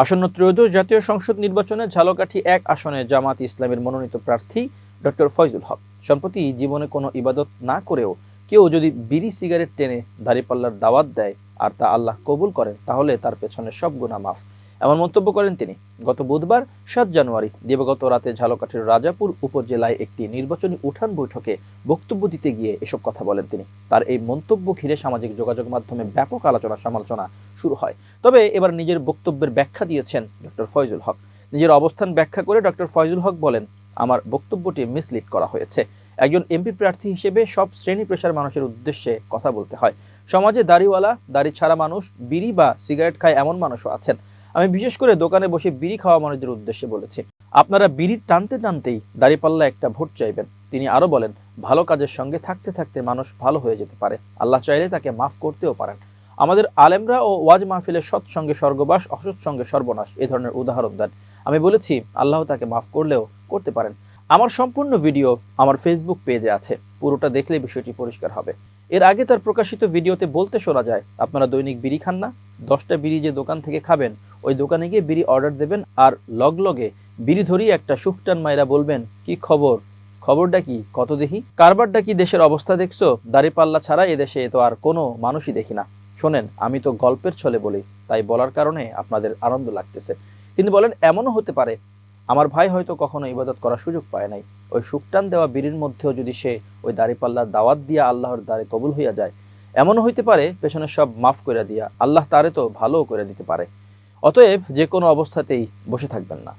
আসন্ন ত্রয়োদশ জাতীয় সংসদ নির্বাচনে ঝালকাঠি ১ আসনে জামাত ইসলামের মনোনীত প্রার্থী ডক্টর ফয়জুল হক সম্প্রতি জীবনে কোনো ইবাদত না করেও কেউ যদি বিড়ি সিগারেট টেনে দাঁড়িপাল্লার দাওয়াত দেয় আর তা আল্লাহ কবুল করেন তাহলে তার পেছনে সব গুনাহ মাফ, এমন মন্তব্য করেন তিনি। গত বুধবার ৭ জানুয়ারি দিবাগত রাতে ঝালকাঠির রাজাপুর উপজেলায় একটি নির্বাচনী উঠান বৈঠকে বক্তব্য দিতে গিয়ে এসব কথা বলেন তিনি। তার এই মন্তব্য ঘিরে সামাজিক যোগাযোগ মাধ্যমে ব্যাপক আলোচনা সমালোচনা শুরু হয়। তবে এবার নিজের বক্তব্যের ব্যাখ্যা দিয়েছেন ডক্টর ফয়জুল হক। নিজের অবস্থান ব্যাখ্যা করে ডক্টর ফয়জুল হক বলেন, আমার বক্তব্যটি মিসলিড করা হয়েছে। একজন এমপি প্রার্থী হিসেবে সব শ্রেণী পেশার মানুষের উদ্দেশ্যে কথা বলতে হয়। সমাজে দাড়িওয়ালা, দাড়ি ছাড়া মানুষ, বিড়ি বা সিগারেট খায় এমন মানুষও আছেন। আমি বিশেষ করে দোকানে বসে বিড়ি খাওয়া মানুষদের উদ্দেশ্যে বলেছি, আপনারা বিড়ি টানতে টানতেই দাড়িপাল্লা একটা ভোট চাইবেন। তিনি আরো বলেন, ভালো কাজের সঙ্গে থাকতে থাকতে মানুষ ভালো হয়ে যেতে পারে, আল্লাহ চাইলে তাকে মাফ করতেও পারেন। আমাদের আলেমরা ও ওয়াজ মাহফিলের সৎসঙ্গে স্বর্গবাস, অসৎ সঙ্গে সর্বনাশ এ ধরনের উদাহরণ দেন। আমি বলেছি আল্লাহ তাকে মাফ করলেও করতে পারেন। আমার সম্পূর্ণ ভিডিও আমার ফেসবুক পেজে আছে, পুরোটা দেখলে বিষয়টি পরিষ্কার হবে। এর আগে তার প্রকাশিত ভিডিওতে বলতে শোনা যায়, আপনারা দৈনিক বিড়ি খান না? 10টা বিড়ি যে দোকান থেকে খাবেন ওই দোকানে গিয়ে বিড়ি অর্ডার দেবেন আর লগে বিড়ি ধরিয়ে একটা শুকটান মাইরা বলবেন, কি খবর? খবরটা কি কত দেখি? কারবারটা কি? দেশের অবস্থা দেখছো? দাড়িপাল্লা ছাড়া এদেশে তো আর কোনো মানুষই দেখি না। শোনেন, আমি তো গল্পের ছলে বলি, তাই বলার কারণে আপনাদের আনন্দ লাগতেছে। তিনি বলেন, এমনও হতে পারে আমার ভাই হয়তো কখনো ইবাদত করার সুযোগ পায় নাই। ওই শুকটান দেওয়া বিড়ির মধ্যেও যদি সে ওই দাড়িপাল্লার দাওয়াত দিয়া আল্লাহর দ্বারে কবুল হইয়া যায়, এমনও হইতে পারে পেছনের সব মাফ করে দিয়া আল্লাহ তারে তো ভালোও করে দিতে পারে। অতএব যে কোনো অবস্থাতেই বসে থাকবেন না।